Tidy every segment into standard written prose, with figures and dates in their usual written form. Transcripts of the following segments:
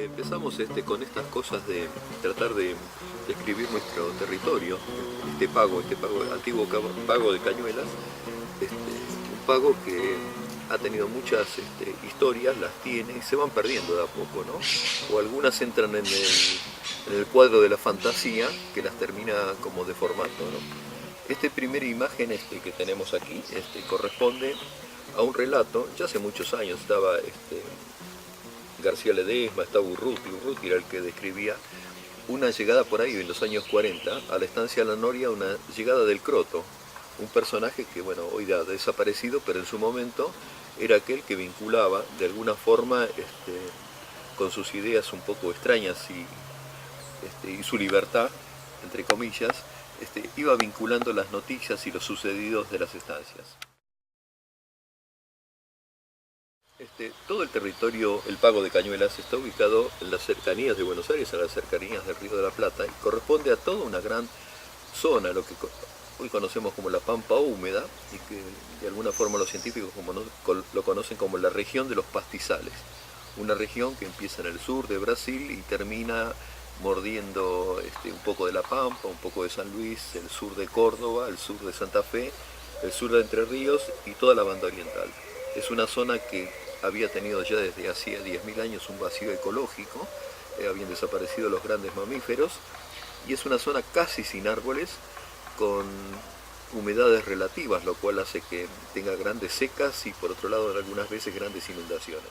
Empezamos con estas cosas de tratar de describir nuestro territorio, antiguo pago de Cañuelas, un pago que ha tenido muchas historias, las tiene y se van perdiendo de a poco, ¿no? O algunas entran en el cuadro de la fantasía que las termina como deformando, ¿no? Esta primera imagen que tenemos aquí corresponde a un relato, ya hace muchos años estaba García Ledesma, estaba Urruti era el que describía una llegada por ahí en los años 40 a la estancia de la Noria, una llegada del Croto, un personaje que bueno, hoy ha desaparecido, pero en su momento era aquel que vinculaba de alguna forma con sus ideas un poco extrañas y su libertad, entre comillas, iba vinculando las noticias y los sucedidos de las estancias. Todo el territorio, el Pago de Cañuelas, está ubicado en las cercanías de Buenos Aires, en las cercanías del Río de la Plata, y corresponde a toda una gran zona, lo que hoy conocemos como la Pampa Húmeda, y que de alguna forma los científicos lo conocen como la región de los pastizales. Una región que empieza en el sur de Brasil y termina mordiendo un poco de La Pampa, un poco de San Luis, el sur de Córdoba, el sur de Santa Fe, el sur de Entre Ríos y toda la banda oriental. Es una zona que había tenido ya desde hacía 10.000 años un vacío ecológico, habían desaparecido los grandes mamíferos, y es una zona casi sin árboles, con humedades relativas, lo cual hace que tenga grandes secas y por otro lado algunas veces grandes inundaciones.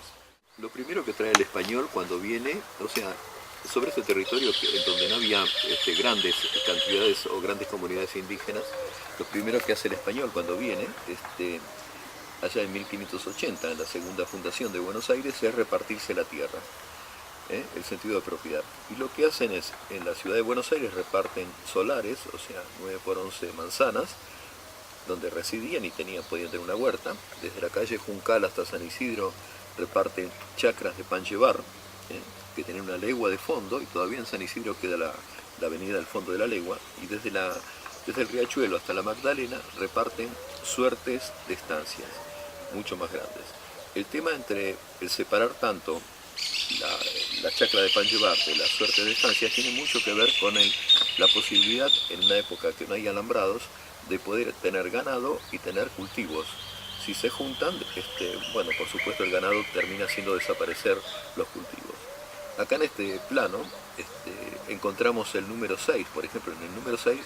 Lo primero que trae el español cuando viene, o sea, sobre este territorio en donde no había grandes cantidades o grandes comunidades indígenas, lo primero que hace el español cuando viene, allá en 1580, en la segunda fundación de Buenos Aires, es repartirse la tierra, el sentido de propiedad. Y lo que hacen es, en la ciudad de Buenos Aires reparten solares, o sea, 9 por 11 manzanas, donde residían y podían tener una huerta. Desde la calle Juncal hasta San Isidro reparten chacras de pan llevar, que tienen una legua de fondo, y todavía en San Isidro queda la avenida del fondo de la legua, y desde el Riachuelo hasta la Magdalena reparten suertes de estancias, mucho más grandes. El tema entre el separar tanto la chacra de pan llevar de la suerte de estancias tiene mucho que ver con la posibilidad, en una época que no hay alambrados, de poder tener ganado y tener cultivos. Si se juntan, bueno, por supuesto el ganado termina haciendo desaparecer los cultivos. Acá en este plano encontramos el número 6, por ejemplo, en el número 6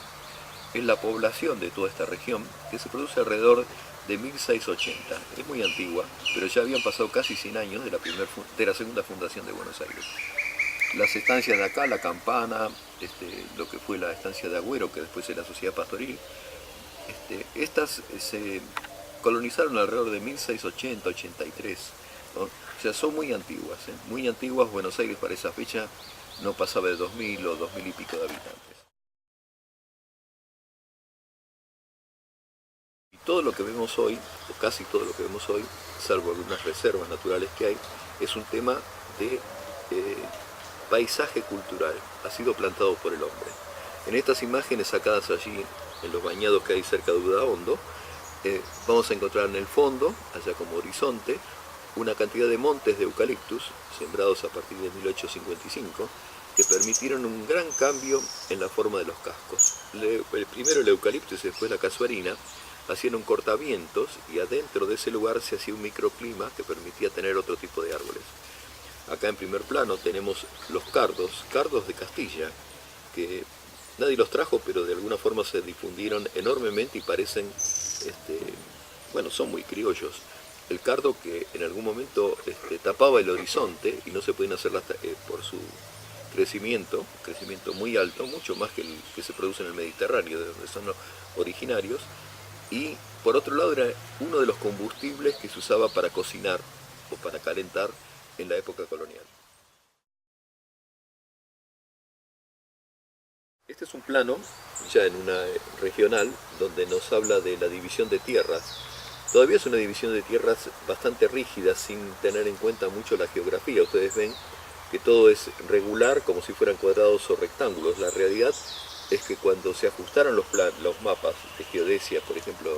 es la población de toda esta región, que se produce alrededor de 1680. Es muy antigua, pero ya habían pasado casi 100 años de la segunda fundación de Buenos Aires. Las estancias de acá, la Campana, lo que fue la estancia de Agüero, que después es la Sociedad Pastoril, estas se colonizaron alrededor de 1680-83, ¿no? O sea, son muy antiguas, muy antiguas. Buenos Aires para esa fecha no pasaba de 2000 o 2000 y pico de habitantes. Y todo lo que vemos hoy, o casi todo lo que vemos hoy, salvo algunas reservas naturales que hay, es un tema de paisaje cultural, ha sido plantado por el hombre. En estas imágenes sacadas allí, en los bañados que hay cerca de Udaondo, vamos a encontrar en el fondo, allá como horizonte, una cantidad de montes de eucaliptus, sembrados a partir de 1855, que permitieron un gran cambio en la forma de los cascos. Primero el eucaliptus y después la casuarina hacían un cortavientos, y adentro de ese lugar se hacía un microclima que permitía tener otro tipo de árboles. Acá en primer plano tenemos los cardos de Castilla, que nadie los trajo, pero de alguna forma se difundieron enormemente y parecen, bueno, son muy criollos. El cardo que en algún momento tapaba el horizonte y no se podían hacer por su crecimiento muy alto, mucho más que el que se produce en el Mediterráneo, de donde son originarios, y por otro lado era uno de los combustibles que se usaba para cocinar o para calentar en la época colonial. Este es un plano, ya en una regional, donde nos habla de la división de tierras. Todavía es una división de tierras bastante rígida, sin tener en cuenta mucho la geografía. Ustedes ven que todo es regular, como si fueran cuadrados o rectángulos. La realidad es que cuando se ajustaron los mapas de geodesia, por ejemplo,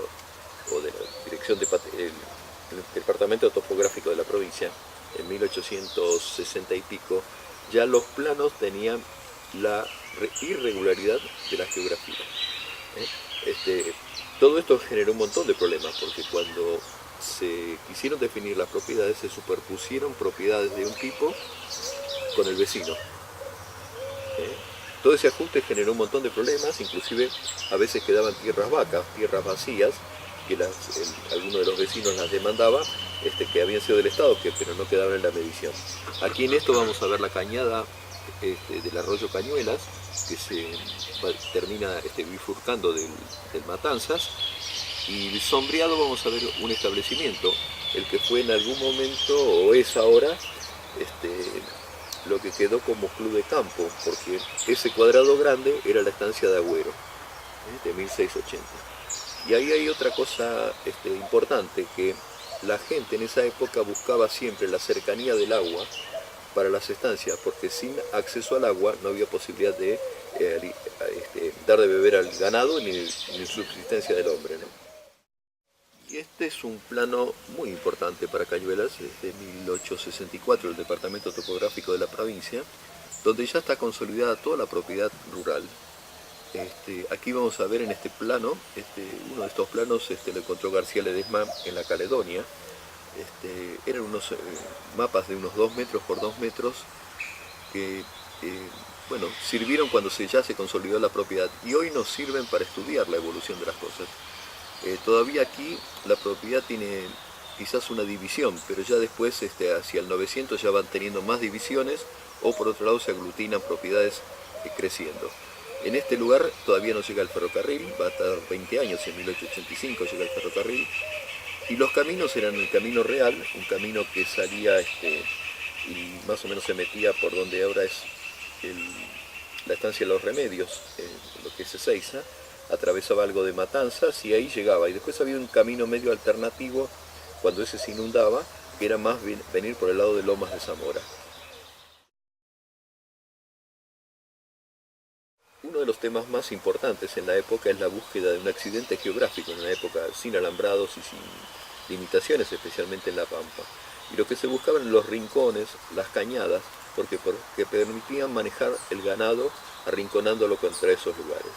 o de la dirección el departamento topográfico de la provincia, en 1860 y pico, ya los planos tenían la irregularidad de la geografía. Todo esto generó un montón de problemas, porque cuando se quisieron definir las propiedades, se superpusieron propiedades de un tipo con el vecino. Todo ese ajuste generó un montón de problemas, inclusive a veces quedaban tierras vacas, tierras vacías, que alguno de los vecinos las demandaba, que habían sido del Estado, pero no quedaban en la medición. Aquí en esto vamos a ver la cañada del arroyo Cañuelas, que se termina bifurcando del Matanzas, y sombreado vamos a ver un establecimiento, el que fue en algún momento, o es ahora, lo que quedó como club de campo, porque ese cuadrado grande era la estancia de Agüero, de 1680. Y ahí hay otra cosa importante, que la gente en esa época buscaba siempre la cercanía del agua para las estancias, porque sin acceso al agua no había posibilidad de dar de beber al ganado ni subsistencia del hombre, ¿no? Y este es un plano muy importante para Cañuelas, es de 1864, el Departamento Topográfico de la provincia, donde ya está consolidada toda la propiedad rural. Aquí vamos a ver en este plano, uno de estos planos lo encontró García Ledesma en la Caledonia. Eran unos mapas de unos 2 metros por 2 metros que bueno, sirvieron cuando ya se consolidó la propiedad, y hoy nos sirven para estudiar la evolución de las cosas. Todavía aquí la propiedad tiene quizás una división, pero ya después hacia el 900 ya van teniendo más divisiones, o por otro lado se aglutinan propiedades creciendo. En este lugar todavía no llega el ferrocarril, va a tardar 20 años, en 1885 llega el ferrocarril, y los caminos eran el camino real, un camino que salía y más o menos se metía por donde ahora es la estancia de los Remedios, lo que es Ezeiza, atravesaba algo de Matanzas y ahí llegaba. Y después había un camino medio alternativo cuando ese se inundaba, que era más venir por el lado de Lomas de Zamora. Uno de los temas más importantes en la época es la búsqueda de un accidente geográfico, en una época sin alambrados y sin limitaciones, especialmente en La Pampa. Y lo que se buscaba en los rincones, las cañadas, porque permitían manejar el ganado arrinconándolo contra esos lugares.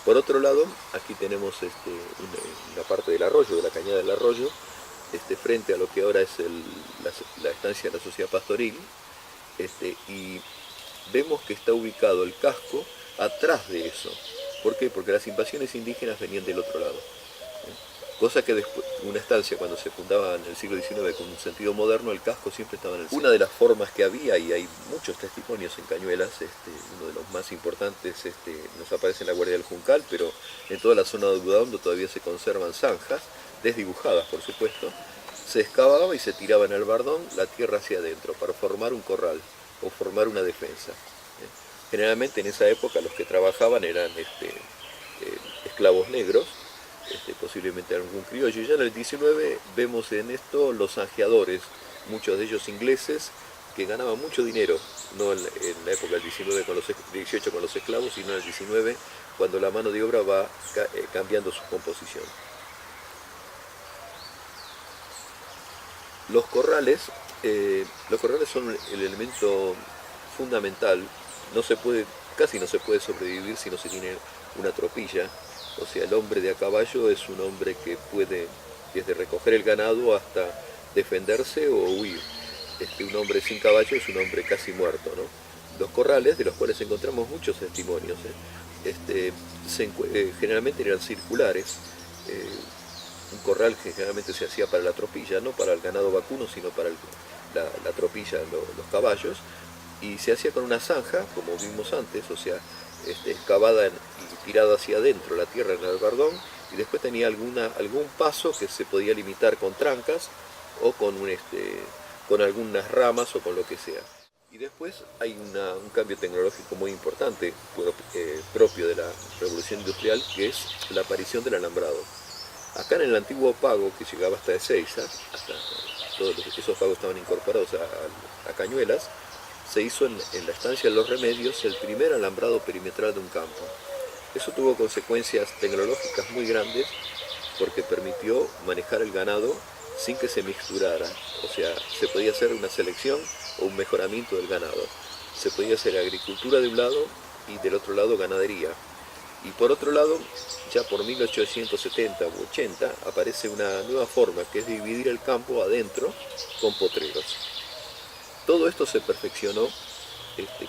Por otro lado, aquí tenemos una parte del arroyo, de la cañada del arroyo, frente a lo que ahora es la estancia de la Sociedad Pastoril, y vemos que está ubicado el casco atrás de eso. ¿Por qué? Porque las invasiones indígenas venían del otro lado. Cosa que después, una estancia cuando se fundaba en el siglo XIX con un sentido moderno, el casco siempre estaba en el centro. Una de las formas que había, y hay muchos testimonios en Cañuelas, uno de los más importantes nos aparece en la Guardia del Juncal, pero en toda la zona de Udaondo todavía se conservan zanjas, desdibujadas por supuesto. Se excavaba y se tiraba en el bardón la tierra hacia adentro para formar un corral o formar una defensa. Generalmente en esa época los que trabajaban eran esclavos negros, posiblemente algún criollo. Ya en el 19 vemos en esto los zanjeadores, muchos de ellos ingleses, que ganaban mucho dinero, no en la época del 19 con los 18 con los esclavos, sino en el 19 cuando la mano de obra va cambiando su composición. Los corrales son el elemento fundamental. Casi no se puede sobrevivir si no se tiene una tropilla. O sea, el hombre de a caballo es un hombre que puede desde recoger el ganado hasta defenderse o huir. Un hombre sin caballo es un hombre casi muerto, ¿no? Los corrales, de los cuales encontramos muchos testimonios, generalmente eran circulares. Un corral que generalmente se hacía para la tropilla, no para el ganado vacuno, sino para la tropilla, los caballos, y se hacía con una zanja, como vimos antes, o sea, excavada y tirada hacia adentro la tierra en el bardón, y después tenía algún paso que se podía limitar con trancas o con algunas ramas o con lo que sea. Y después hay un cambio tecnológico muy importante, propio de la revolución industrial, que es la aparición del alambrado. Acá en el antiguo pago, que llegaba hasta Ezeiza, todos esos pagos estaban incorporados a Cañuelas, se hizo en la estancia de los Remedios el primer alambrado perimetral de un campo. Eso tuvo consecuencias tecnológicas muy grandes porque permitió manejar el ganado sin que se mixturara, o sea, se podía hacer una selección o un mejoramiento del ganado. se podía hacer agricultura de un lado y del otro lado ganadería. Y por otro lado, ya por 1870 u 80, aparece una nueva forma, que es dividir el campo adentro con potreros. Todo esto se perfeccionó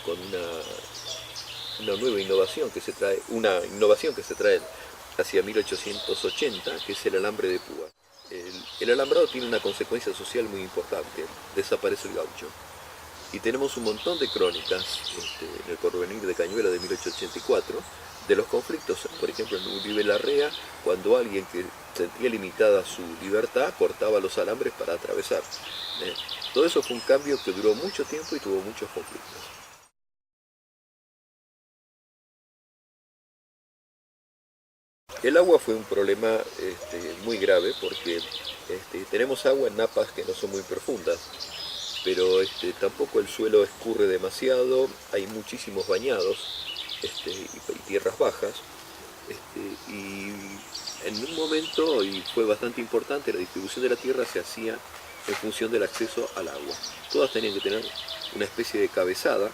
con una nueva innovación que se trae, hacia 1880, que es el alambre de púa. El alambrado tiene una consecuencia social muy importante: desaparece el gaucho. Y tenemos un montón de crónicas en el Porvenir de Cañuelas de 1884, de los conflictos, por ejemplo en Uribe Larrea, cuando alguien que sentía limitada su libertad cortaba los alambres para atravesar. Todo eso fue un cambio que duró mucho tiempo y tuvo muchos conflictos. El agua fue un problema muy grave porque tenemos agua en napas que no son muy profundas, pero tampoco el suelo escurre demasiado, hay muchísimos bañados y tierras bajas, y en un momento, y fue bastante importante, la distribución de la tierra se hacía en función del acceso al agua. Todas tenían que tener una especie de cabezada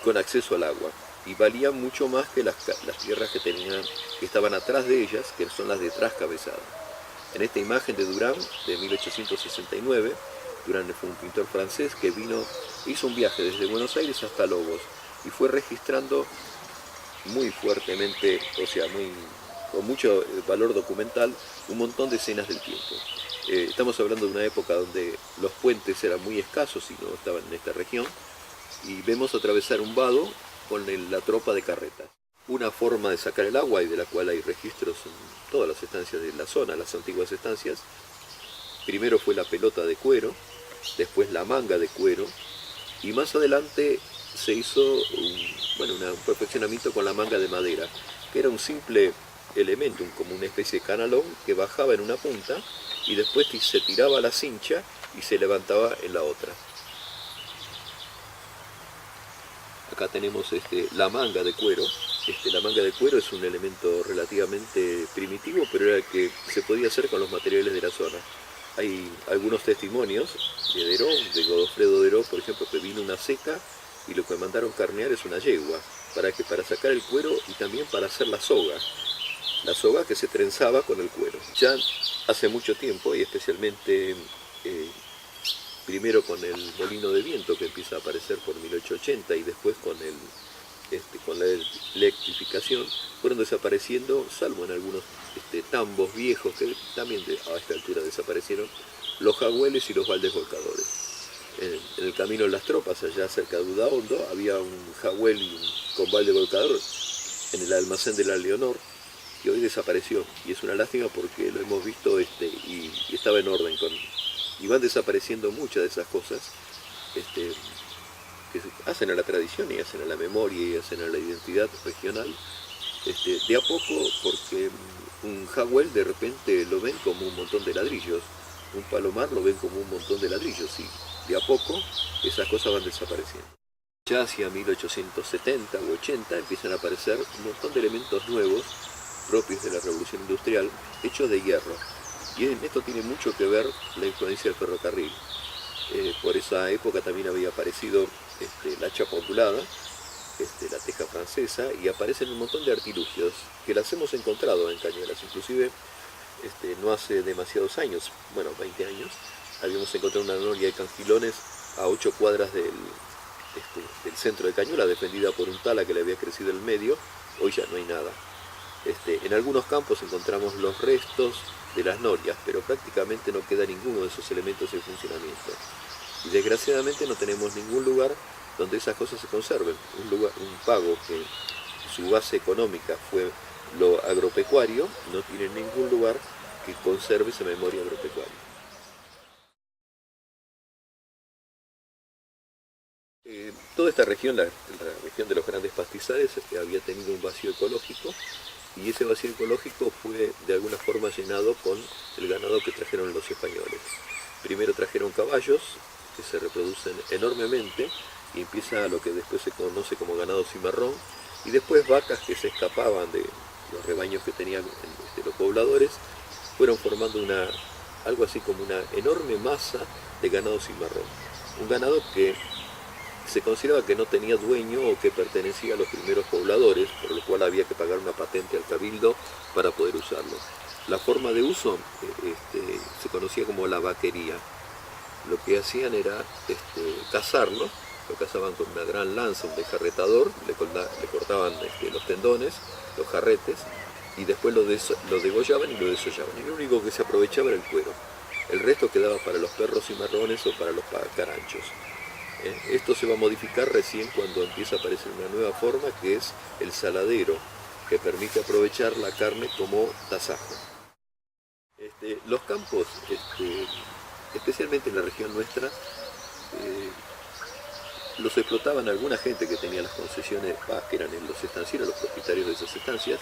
con acceso al agua, y valían mucho más que las tierras que estaban atrás de ellas, que son las de trascabezada. En esta imagen de Durán, de 1869, Durán fue un pintor francés que hizo un viaje desde Buenos Aires hasta Lobos y fue registrando muy fuertemente, con mucho valor documental, un montón de escenas del tiempo. Estamos hablando de una época donde los puentes eran muy escasos y no estaban en esta región, y vemos atravesar un vado con la tropa de carretas. Una forma de sacar el agua, y de la cual hay registros en todas las estancias de la zona, las antiguas estancias, primero fue la pelota de cuero, después la manga de cuero, y más adelante se hizo un perfeccionamiento con la manga de madera, que era un simple elemento, como una especie de canalón que bajaba en una punta y después se tiraba a la cincha y se levantaba en la otra. Acá tenemos la manga de cuero. La manga de cuero es un elemento relativamente primitivo, pero era el que se podía hacer con los materiales de la zona. Hay algunos testimonios de Deró, de Godofredo Deró, por ejemplo, que vino una seca y lo que mandaron carnear es una yegua, para sacar el cuero y también para hacer la soga que se trenzaba con el cuero. Ya hace mucho tiempo, y especialmente primero con el molino de viento que empieza a aparecer por 1880 y después con la electrificación, fueron desapareciendo, salvo en algunos tambos viejos que también a esta altura desaparecieron, los jagüeles y los baldes volcadores. En el camino de las tropas, allá cerca de Udaondo, había un jagüel con balde volcador en el almacén de la Leonor, que hoy desapareció, y es una lástima porque lo hemos visto y estaba en orden y van desapareciendo muchas de esas cosas que hacen a la tradición y hacen a la memoria y hacen a la identidad regional, de a poco, porque un jagüel de repente lo ven como un montón de ladrillos, un palomar lo ven como un montón de ladrillos, y de a poco esas cosas van desapareciendo. Ya hacia 1870 u 80 empiezan a aparecer un montón de elementos nuevos propios de la revolución industrial, hechos de hierro. Y en esto tiene mucho que ver la influencia del ferrocarril. Por esa época también había aparecido la chapa ondulada, la teja francesa, y aparecen un montón de artilugios que las hemos encontrado en Cañuelas. Inclusive no hace demasiados años, 20 años, habíamos encontrado una noria de cangilones a 8 cuadras del centro de Cañuelas, defendida por un tala que le había crecido en medio. Hoy ya no hay nada. En algunos campos encontramos los restos de las norias, pero prácticamente no queda ninguno de esos elementos en funcionamiento. Y desgraciadamente no tenemos ningún lugar donde esas cosas se conserven. Un pago que su base económica fue lo agropecuario, no tiene ningún lugar que conserve esa memoria agropecuaria. Toda esta región, la región de los grandes pastizales, había tenido un vacío ecológico, y ese vacío ecológico fue de alguna forma llenado con el ganado que trajeron los españoles. Primero trajeron caballos, que se reproducen enormemente, y empieza lo que después se conoce como ganado cimarrón, y después vacas que se escapaban de los rebaños que tenían los pobladores, fueron formando algo así como una enorme masa de ganado cimarrón. Un ganado que se consideraba que no tenía dueño o que pertenecía a los primeros pobladores, por lo cual había que pagar una patente al cabildo para poder usarlo. La forma de uso se conocía como la vaquería. Lo que hacían era cazarlo, lo cazaban con una gran lanza, un desjarretador, le cortaban los tendones, los jarretes, y después lo degollaban y lo desollaban. Y lo único que se aprovechaba era el cuero. El resto quedaba para los perros cimarrones o para los caranchos. Esto se va a modificar recién cuando empieza a aparecer una nueva forma, que es el saladero, que permite aprovechar la carne como tasajo. Los campos, especialmente en la región nuestra, los explotaban alguna gente que tenía las concesiones, que eran los estancieros, los propietarios de esas estancias,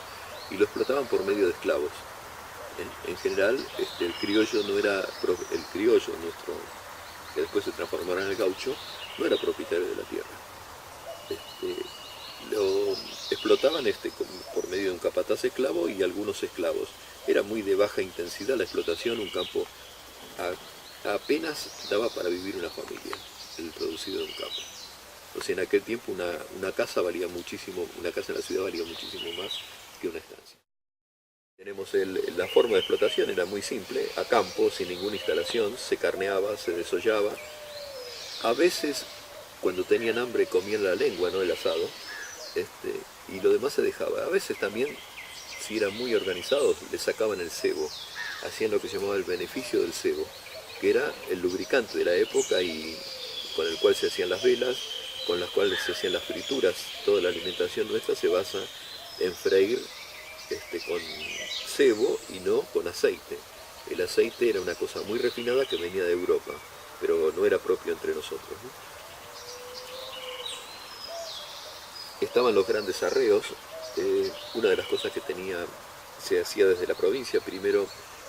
y lo explotaban por medio de esclavos. En general, el criollo no era, el criollo nuestro, que después se transformará en el gaucho, no era propietario de la tierra. Lo explotaban por medio de un capataz esclavo y algunos esclavos. Era muy de baja intensidad la explotación, un campo apenas daba para vivir una familia, el producido de un campo. O sea, en aquel tiempo una casa valía muchísimo, una casa en la ciudad valía muchísimo más que una estancia. Tenemos la forma de explotación, era muy simple, a campo, sin ninguna instalación, se carneaba, se desollaba. A veces, cuando tenían hambre, comían la lengua, no el asado, y lo demás se dejaba. A veces también, si eran muy organizados, le sacaban el cebo, hacían lo que se llamaba el beneficio del cebo, que era el lubricante de la época y con el cual se hacían las velas, con las cuales se hacían las frituras. Toda la alimentación nuestra se basa en freír con cebo y no con aceite. El aceite era una cosa muy refinada que venía de Europa, pero no era propio entre nosotros, ¿no? Estaban los grandes arreos. Una de las cosas que se hacía desde la provincia primero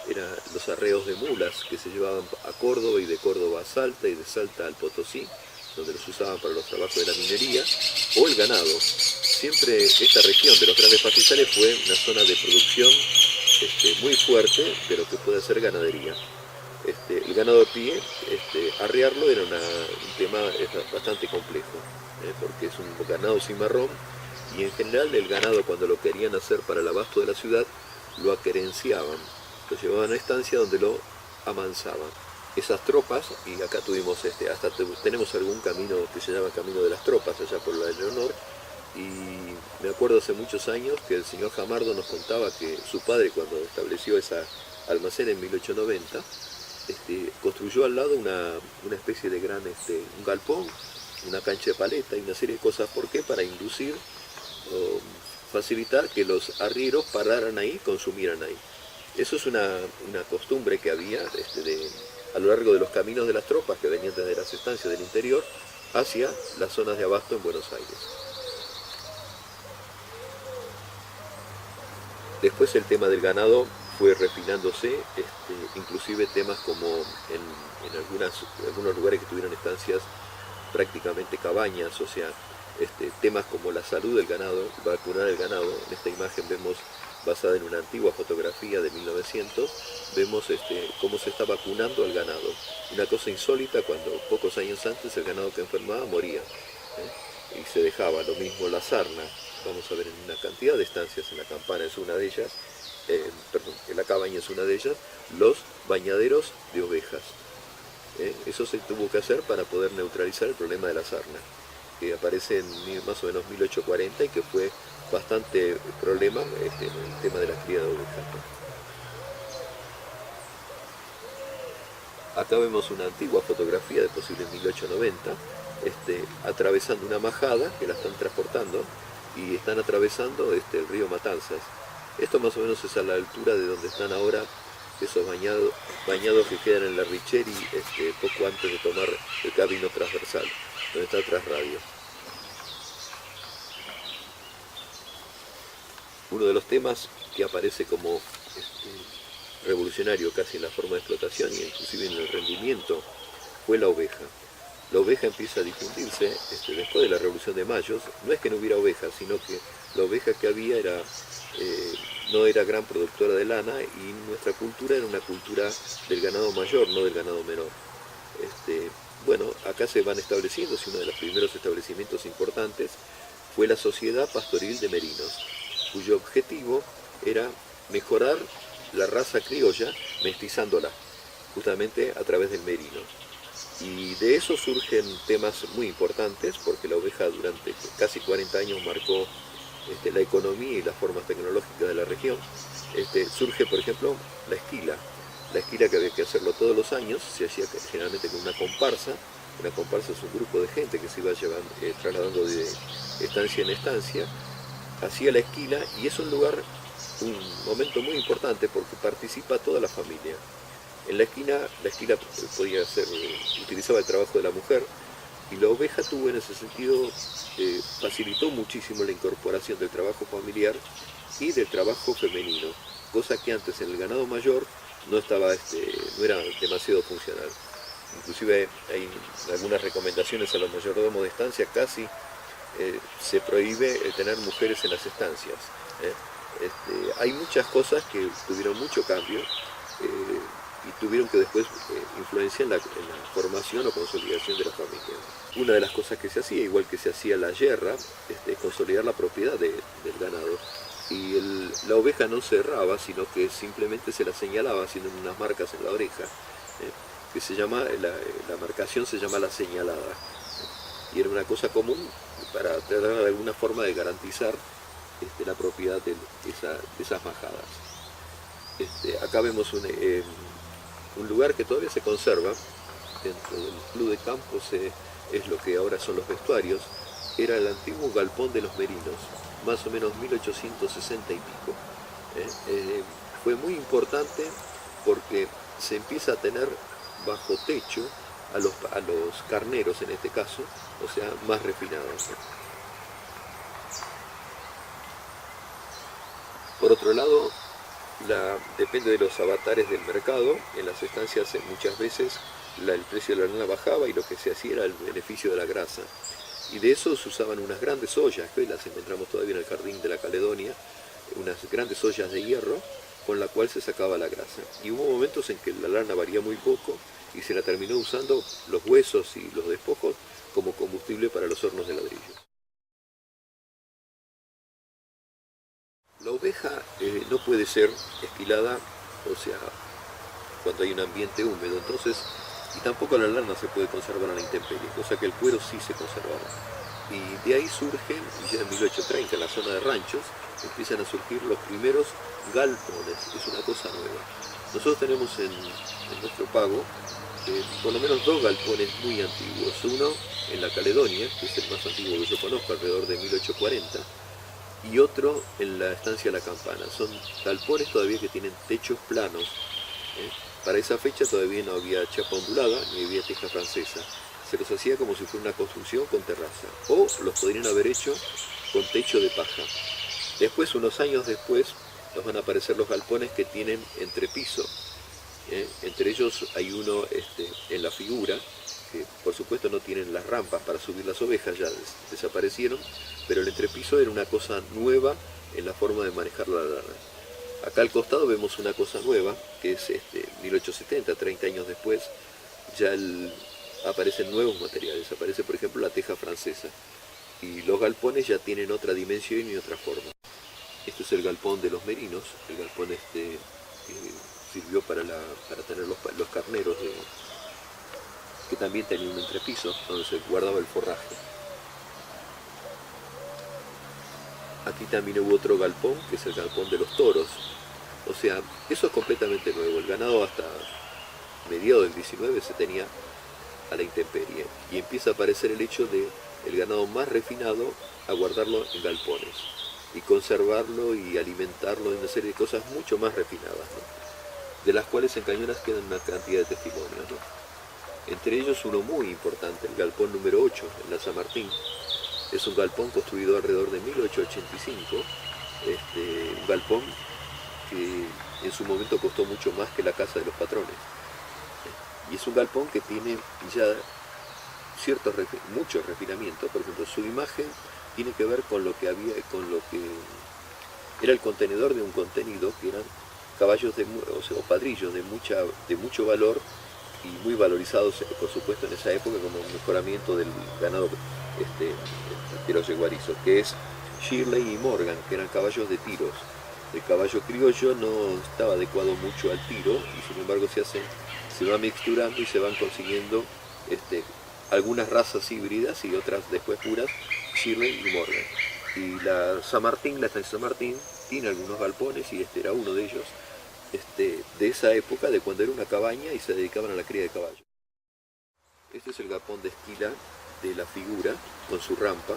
eran los arreos de mulas que se llevaban a Córdoba y de Córdoba a Salta y de Salta al Potosí, donde los usaban para los trabajos de la minería, o el ganado. Siempre esta región de los grandes pastizales fue una zona de producción muy fuerte de lo que puede ser ganadería. El ganado de pie, arrearlo era un tema bastante complejo, porque es un ganado cimarrón, y en general el ganado, cuando lo querían hacer para el abasto de la ciudad, lo aquerenciaban, lo llevaban a estancia donde lo amansaban. Esas tropas, y acá tuvimos tenemos algún camino que se llama Camino de las Tropas, allá por la Leonor, y me acuerdo hace muchos años que el señor Jamardo nos contaba que su padre, cuando estableció esa almacén en 1890, construyó al lado una especie de gran, un galpón, una cancha de paleta y una serie de cosas. ¿Por qué? Para inducir o facilitar que los arrieros pararan ahí, consumieran ahí. Eso es una costumbre que había a lo largo de los caminos de las tropas que venían desde las estancias del interior hacia las zonas de abasto en Buenos Aires. Después el tema del ganado fue refinándose, inclusive temas como en algunos lugares que tuvieron estancias prácticamente cabañas, o sea, temas como la salud del ganado, vacunar el ganado. En esta imagen vemos, basada en una antigua fotografía de 1900, vemos cómo se está vacunando al ganado. Una cosa insólita, cuando pocos años antes el ganado que enfermaba moría, y se dejaba. Lo mismo la sarna. Vamos a ver en una cantidad de estancias, en la campana es una de ellas, en la cabaña es una de ellas, los bañaderos de ovejas. Eso se tuvo que hacer para poder neutralizar el problema de la sarna, que aparece en más o menos 1840 y que fue bastante problema en el tema de la cría de ovejas, ¿no? Acá vemos una antigua fotografía de posible 1890, atravesando una majada que la están transportando y están atravesando el río Matanzas. Esto más o menos es a la altura de donde están ahora esos bañados que quedan en la Richeri, poco antes de tomar el camino transversal, donde está Trasradio. Uno de los temas que aparece como revolucionario casi en la forma de explotación y inclusive en el rendimiento fue la oveja. La oveja empieza a difundirse después de la Revolución de Mayo. No es que no hubiera ovejas, sino que la oveja que había no era gran productora de lana, y nuestra cultura era una cultura del ganado mayor, no del ganado menor. bueno, acá se van estableciendo, y uno de los primeros establecimientos importantes fue la Sociedad Pastoril de Merinos, cuyo objetivo era mejorar la raza criolla mestizándola, justamente a través del merino. Y de eso surgen temas muy importantes, porque la oveja durante casi 40 años marcó la economía y las formas tecnológicas de la región. Surge, por ejemplo, la esquila que había que hacerlo todos los años, se hacía generalmente con una comparsa. Una comparsa es un grupo de gente que se iba trasladando de estancia en estancia, hacía la esquila, y es un momento muy importante porque participa toda la familia. En la esquila utilizaba el trabajo de la mujer, y la oveja tuvo en ese sentido, facilitó muchísimo la incorporación del trabajo familiar y del trabajo femenino, cosa que antes en el ganado mayor no era demasiado funcional. Inclusive hay algunas recomendaciones a los mayordomos de estancia, casi se prohíbe tener mujeres en las estancias. Hay muchas cosas que tuvieron mucho cambio, y tuvieron que después influenciar en la formación o consolidación de la familia. Una de las cosas que se hacía, igual que se hacía la yerra, es consolidar la propiedad del ganado. Y la oveja no se erraba, sino que simplemente se la señalaba haciendo unas marcas en la oreja, que se llama, la marcación se llama la señalada. Y era una cosa común para tratar de alguna forma de garantizar la propiedad de esas majadas. Acá vemos un lugar que todavía se conserva dentro del club de campo, es lo que ahora son los vestuarios. Era el antiguo galpón de los merinos, más o menos 1860 y pico. Fue muy importante porque se empieza a tener bajo techo a los carneros, en este caso, o sea, más refinados. Por otro lado, depende de los avatares del mercado. En las estancias muchas veces el precio de la lana bajaba, y lo que se hacía era el beneficio de la grasa. Y de eso se usaban unas grandes ollas, que hoy las encontramos todavía en el jardín de la Caledonia, unas grandes ollas de hierro con la cual se sacaba la grasa. Y hubo momentos en que la lana valía muy poco y se la terminó usando los huesos y los despojos como combustible para los hornos de ladrillo. La oveja no puede ser esquilada, o sea, cuando hay un ambiente húmedo, entonces, y tampoco la lana se puede conservar a la intemperie, cosa que el cuero sí se conservaba. Y de ahí surgen, ya en 1830, en la zona de ranchos, empiezan a surgir los primeros galpones. Es una cosa nueva. Nosotros tenemos en nuestro pago por lo menos dos galpones muy antiguos. Uno en la Caledonia, que es el más antiguo que yo conozco, alrededor de 1840, y otro en la estancia La Campana. Son galpones todavía que tienen techos planos. Para esa fecha todavía no había chapa ondulada ni había teja francesa. Se los hacía como si fuera una construcción con terraza, o los podrían haber hecho con techo de paja. Después, unos años después, nos van a aparecer los galpones que tienen entrepiso. Entre ellos hay uno en la figura, que por supuesto no tienen las rampas para subir las ovejas, ya desaparecieron, pero el entrepiso era una cosa nueva en la forma de manejar la lana. Acá al costado vemos una cosa nueva, que es 1870, 30 años después, ya aparecen nuevos materiales. Aparece, por ejemplo, la teja francesa, y los galpones ya tienen otra dimensión y otra forma. Este es el galpón de los merinos, el galpón que sirvió para tener los carneros, que también tenía un entrepiso donde se guardaba el forraje. Aquí también hubo otro galpón, que es el galpón de los toros. O sea, eso es completamente nuevo. El ganado hasta mediados del 19 se tenía a la intemperie, y empieza a aparecer el hecho de el ganado más refinado a guardarlo en galpones y conservarlo y alimentarlo en una serie de cosas mucho más refinadas, ¿no? De las cuales en Cañuelas quedan una cantidad de testimonios, ¿no? Entre ellos uno muy importante, el galpón número 8 en la San Martín. Es un galpón construido alrededor de 1885, un galpón que en su momento costó mucho más que la casa de los patrones. Y es un galpón que tiene ya mucho refinamiento. Por ejemplo, su imagen tiene que ver con lo que era el contenedor de un contenido, que eran caballos o padrillos de mucho valor, y muy valorizados, por supuesto, en esa época como mejoramiento del ganado criollo guarizo, que es Shirley y Morgan, que eran caballos de tiros. El caballo criollo no estaba adecuado mucho al tiro y sin embargo se va mixturando y se van consiguiendo algunas razas híbridas y otras después puras, Shirley y Morgan. Y la estancia San Martín, tiene algunos galpones y este era uno de ellos, de esa época, de cuando era una cabaña y se dedicaban a la cría de caballos. Este es el galpón de esquila de la figura con su rampa,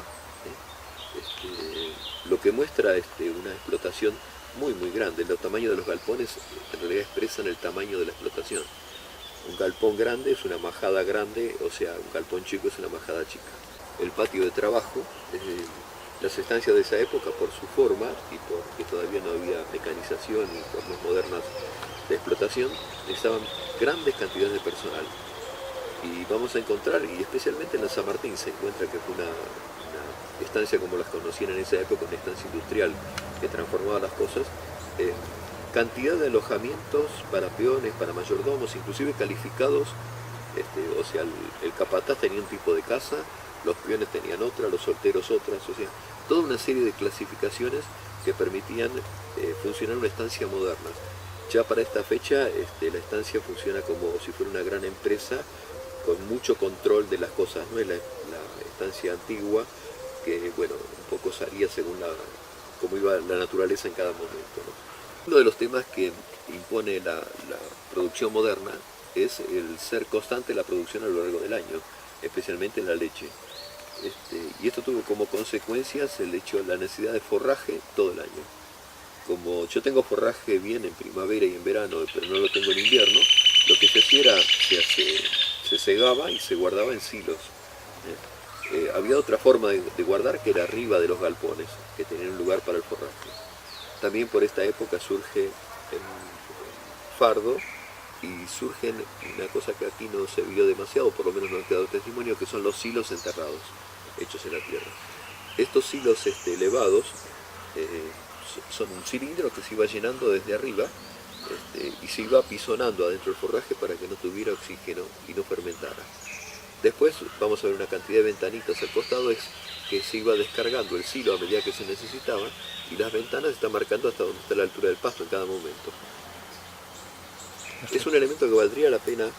lo que muestra una explotación muy grande. Los tamaños de los galpones en realidad expresan el tamaño de la explotación. Un galpón grande es una majada grande, o sea, un galpón chico es una majada chica. El patio de trabajo, las estancias de esa época, por su forma y porque todavía no había mecanización y formas modernas de explotación, necesitaban grandes cantidades de personal. Y vamos a encontrar, y especialmente en la San Martín se encuentra que fue una estancia como las conocían en esa época, una estancia industrial que transformaba las cosas, cantidad de alojamientos para peones, para mayordomos, inclusive calificados, o sea, el capataz tenía un tipo de casa, los peones tenían otra, los solteros otras, o sea, toda una serie de clasificaciones que permitían funcionar una estancia moderna. Ya para esta fecha la estancia funciona como si fuera una gran empresa con mucho control de las cosas, no es la estancia antigua que, bueno, un poco salía según cómo iba la naturaleza en cada momento, ¿no? Uno de los temas que impone la producción moderna es el ser constante la producción a lo largo del año, especialmente en la leche. Y esto tuvo como consecuencias la necesidad de forraje todo el año. Como yo tengo forraje bien en primavera y en verano, pero no lo tengo en invierno, lo que se hacía era, se segaba y se guardaba en silos. Había otra forma de guardar que era arriba de los galpones, que tenían un lugar para el forraje. También por esta época surge el fardo y surge una cosa que aquí no se vio demasiado, por lo menos no ha quedado testimonio, que son los silos enterrados, hechos en la tierra. Estos silos elevados son un cilindro que se iba llenando desde arriba y se iba apisonando adentro del forraje para que no tuviera oxígeno y no fermentara. Después vamos a ver una cantidad de ventanitas al costado, es que se iba descargando el silo a medida que se necesitaba y las ventanas están marcando hasta donde está la altura del pasto en cada momento. Es un elemento que valdría la pena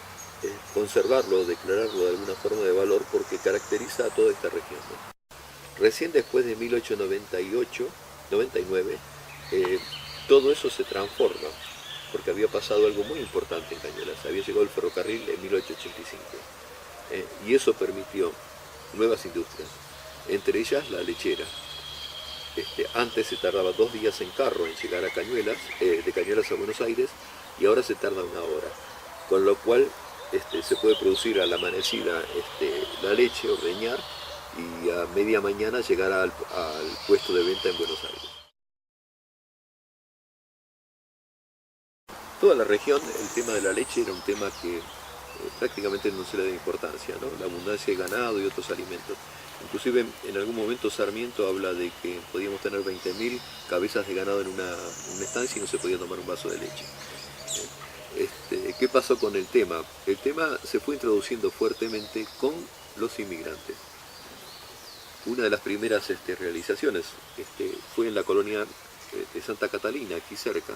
conservarlo o declararlo de alguna forma de valor porque caracteriza a toda esta región, ¿no? Recién después de 1899, todo eso se transforma porque había pasado algo muy importante en Cañuelas, había llegado el ferrocarril en 1885. Y eso permitió nuevas industrias, entre ellas la lechera. Antes se tardaba 2 días en carro en llegar a Cañuelas, de Cañuelas a Buenos Aires, y ahora se tarda 1 hora, con lo cual se puede producir a la amanecida la leche, ordeñar, y a media mañana llegar al puesto de venta en Buenos Aires. Toda la región, el tema de la leche era un tema que prácticamente no se le da importancia, ¿no? La abundancia de ganado y otros alimentos. Inclusive en algún momento Sarmiento habla de que podíamos tener 20.000 cabezas de ganado en una estancia y no se podía tomar un vaso de leche. ¿Qué pasó con el tema? El tema se fue introduciendo fuertemente con los inmigrantes. Una de las primeras realizaciones fue en la colonia de Santa Catalina, aquí cerca,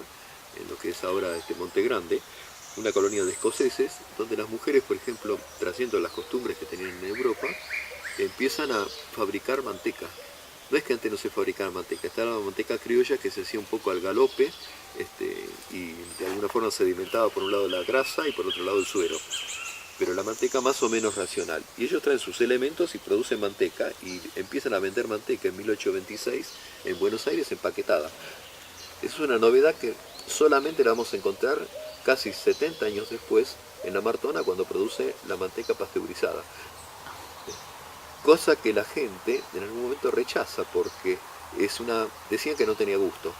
en lo que es ahora Monte Grande, una colonia de escoceses, donde las mujeres, por ejemplo, trayendo las costumbres que tenían en Europa, empiezan a fabricar manteca. No es que antes no se fabricara manteca, estaba la manteca criolla que se hacía un poco al galope y de alguna forma se alimentaba por un lado la grasa y por otro lado el suero. Pero la manteca más o menos racional. Y ellos traen sus elementos y producen manteca y empiezan a vender manteca en 1826 en Buenos Aires empaquetada. Es una novedad que solamente la vamos a encontrar casi 70 años después en la Martona cuando produce la manteca pasteurizada. Cosa que la gente en algún momento rechaza porque decían que no tenía gusto.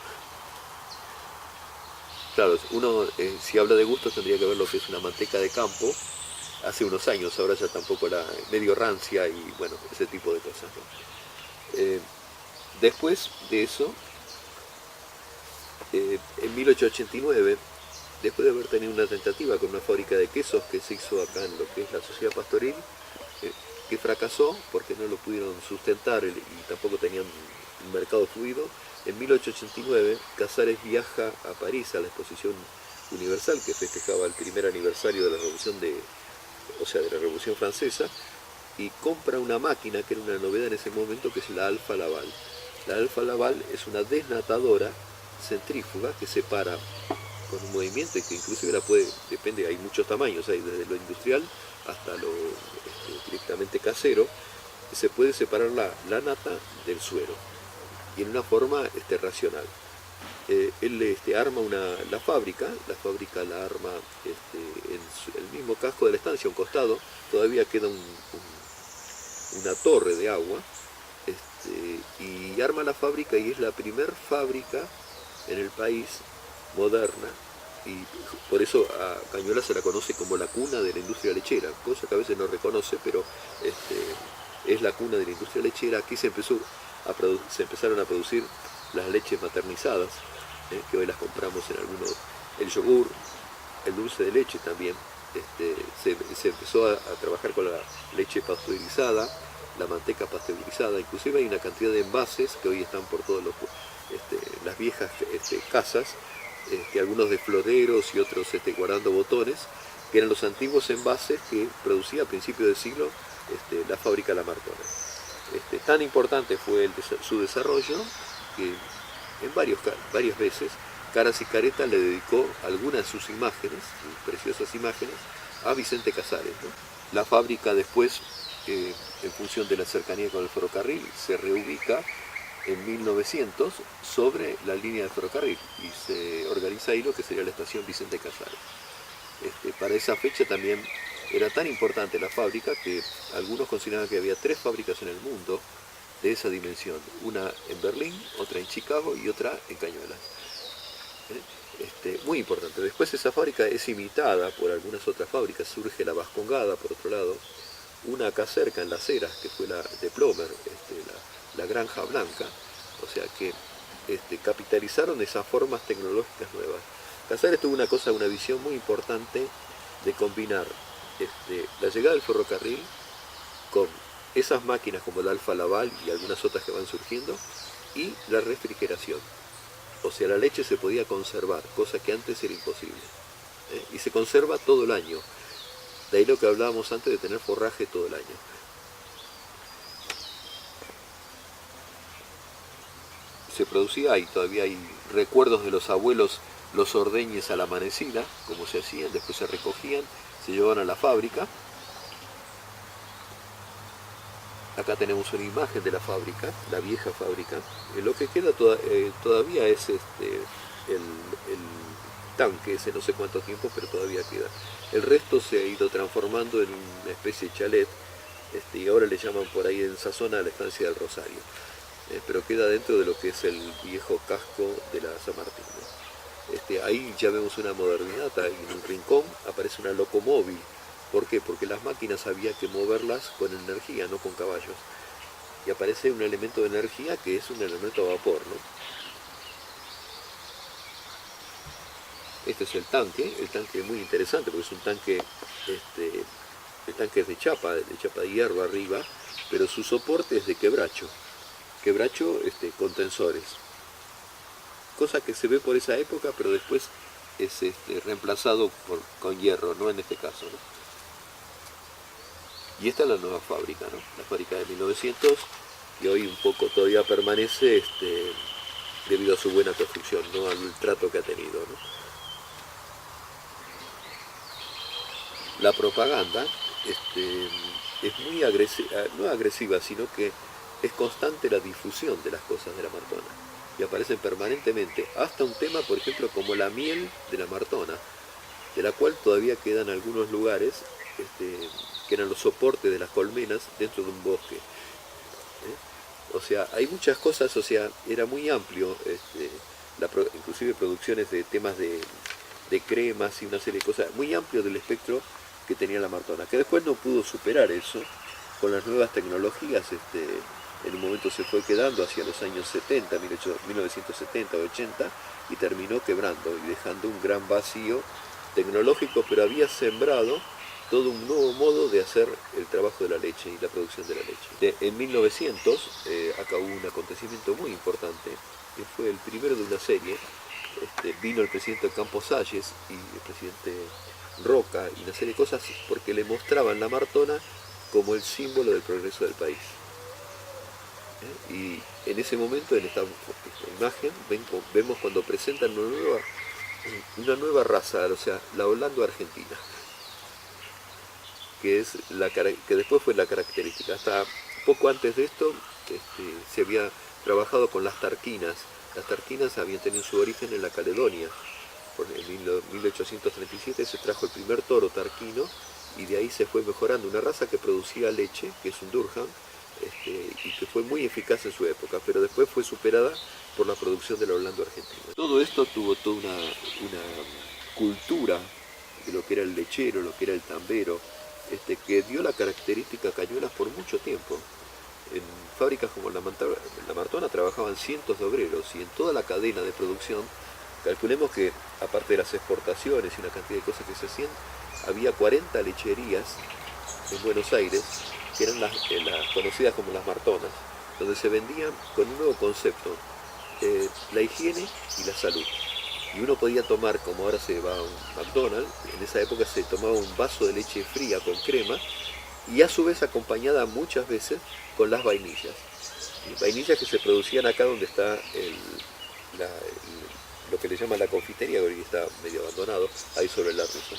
Claro, uno si habla de gusto tendría que ver lo que es una manteca de campo hace unos años, ahora ya tampoco era medio rancia y bueno, ese tipo de cosas, ¿no? Después de eso, en 1889 después de haber tenido una tentativa con una fábrica de quesos que se hizo acá en lo que es la Sociedad Pastoril, que fracasó porque no lo pudieron sustentar y tampoco tenían un mercado fluido. En 1889 Casares viaja a París a la Exposición Universal, que festejaba el primer aniversario de la Revolución de la Revolución Francesa, y compra una máquina que era una novedad en ese momento, que es la Alfa Laval. La Alfa Laval es una desnatadora centrífuga que separa con un movimiento y que inclusive depende, hay muchos tamaños, hay desde lo industrial hasta lo directamente casero, se puede separar la nata del suero y en una forma racional. Él arma la fábrica la arma en el mismo casco de la estancia, a un costado, todavía queda una torre de agua, y arma la fábrica y es la primer fábrica en el país moderna, y por eso a Cañuelas se la conoce como la cuna de la industria lechera, cosa que a veces no reconoce, pero es la cuna de la industria lechera. Aquí se empezaron a producir las leches maternizadas, que hoy las compramos en algunos, el yogur, el dulce de leche también. Se empezó a trabajar con la leche pasteurizada, la manteca pasteurizada, inclusive hay una cantidad de envases que hoy están por todas las viejas casas, algunos de floreros y otros guardando botones, que eran los antiguos envases que producía a principios del siglo la fábrica La Martona. Tan importante fue su desarrollo que en varias veces Caras y Careta le dedicó algunas de sus imágenes, sus preciosas imágenes, a Vicente Casares, ¿no? La fábrica después, en función de la cercanía con el ferrocarril, se reubica en 1900 sobre la línea de ferrocarril y se organiza ahí lo que sería la estación Vicente Casares. Para esa fecha también era tan importante la fábrica que algunos consideraban que había 3 fábricas en el mundo de esa dimensión, una en Berlín, otra en Chicago y otra en Cañuelas. Muy importante. Después esa fábrica es imitada por algunas otras fábricas, surge la Vascongada por otro lado, una acá cerca en Las Heras, que fue la de Plomer, la Granja Blanca, o sea que capitalizaron esas formas tecnológicas nuevas. Casares tuvo una visión muy importante de combinar la llegada del ferrocarril con esas máquinas como la Alfa Laval y algunas otras que van surgiendo, y la refrigeración. O sea, la leche se podía conservar, cosa que antes era imposible. Y se conserva todo el año. De ahí lo que hablábamos antes de tener forraje todo el año. Se producía, y todavía hay recuerdos de los abuelos, los ordeñes a la amanecida, como se hacían, después se recogían, se llevaban a la fábrica. Acá tenemos una imagen de la fábrica, la vieja fábrica. Lo que queda todavía es el tanque, ese no sé cuánto tiempo, pero todavía queda. El resto se ha ido transformando en una especie de chalet, y ahora le llaman por ahí en esa zona la estancia del Rosario. Pero queda dentro de lo que es el viejo casco de la San Martín, ¿no? Ahí ya vemos una modernidad, ahí en un rincón aparece una locomóvil. ¿Por qué? Porque las máquinas había que moverlas con energía, no con caballos. Y aparece un elemento de energía que es un elemento a vapor, ¿no? Este es el tanque es muy interesante porque es un tanque, el tanque es de chapa de hierro arriba, pero su soporte es de quebracho con tensores. Cosa que se ve por esa época, pero después es reemplazado con hierro, no en este caso, ¿no? Y esta es la nueva fábrica, ¿no? La fábrica de 1900, y hoy un poco todavía permanece debido a su buena construcción, ¿no? Al trato que ha tenido, ¿no? La propaganda es muy agresiva, no agresiva, sino que es constante la difusión de las cosas de la Martona. Y aparecen permanentemente, hasta un tema, por ejemplo, como la miel de la Martona, de la cual todavía quedan algunos lugares, que eran los soportes de las colmenas dentro de un bosque. O sea, hay muchas cosas, o sea, era muy amplio, inclusive producciones de temas de cremas y una serie de cosas, muy amplio del espectro que tenía la Martona, que después no pudo superar eso con las nuevas tecnologías en un momento se fue quedando hacia los años 70, 1970, 80, y terminó quebrando y dejando un gran vacío tecnológico, pero había sembrado todo un nuevo modo de hacer el trabajo de la leche y la producción de la leche. En 1900 acá hubo un acontecimiento muy importante, que fue el primero de una serie. Vino el presidente Campos Salles y el presidente Roca y una serie de cosas porque le mostraban la Martona como el símbolo del progreso del país. Y en ese momento, en esta imagen, vemos cuando presentan una nueva raza, o sea, la Holando argentina, que después fue la característica. Hasta poco antes de esto se había trabajado con las tarquinas. Las tarquinas habían tenido su origen en la Caledonia. En 1837 se trajo el primer toro tarquino y de ahí se fue mejorando una raza que producía leche, que es un Durham, y que fue muy eficaz en su época, pero después fue superada por la producción de la Holanda argentina. Todo esto tuvo toda una cultura de lo que era el lechero, lo que era el tambero, que dio la característica a Cañuelas por mucho tiempo. En fábricas como la Martona trabajaban cientos de obreros y en toda la cadena de producción, calculemos que aparte de las exportaciones y una cantidad de cosas que se hacían, había 40 lecherías en Buenos Aires, que eran las conocidas como las Martonas, donde se vendían con un nuevo concepto, la higiene y la salud. Y uno podía tomar, como ahora se va a un McDonald's, en esa época se tomaba un vaso de leche fría con crema, y a su vez acompañada muchas veces con las vainillas. Vainillas que se producían acá donde está lo que le llaman la confitería, que está medio abandonado, ahí sobre la rusa.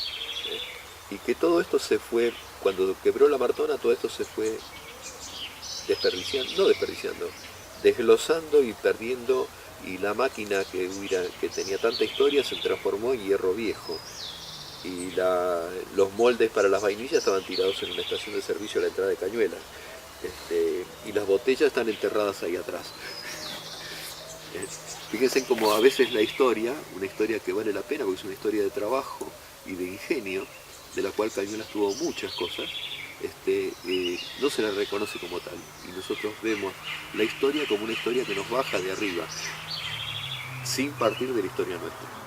Y que todo esto se fue, cuando quebró la Martona, todo esto se fue desglosando y perdiendo, y la máquina que tenía tanta historia se transformó en hierro viejo. Y los moldes para las vainillas estaban tirados en una estación de servicio a la entrada de Cañuelas. Y las botellas están enterradas ahí atrás. Fíjense como a veces una historia que vale la pena porque es una historia de trabajo y de ingenio, de la cual Cañuelas tuvo muchas cosas, no se la reconoce como tal. Y nosotros vemos la historia como una historia que nos baja de arriba, sin partir de la historia nuestra.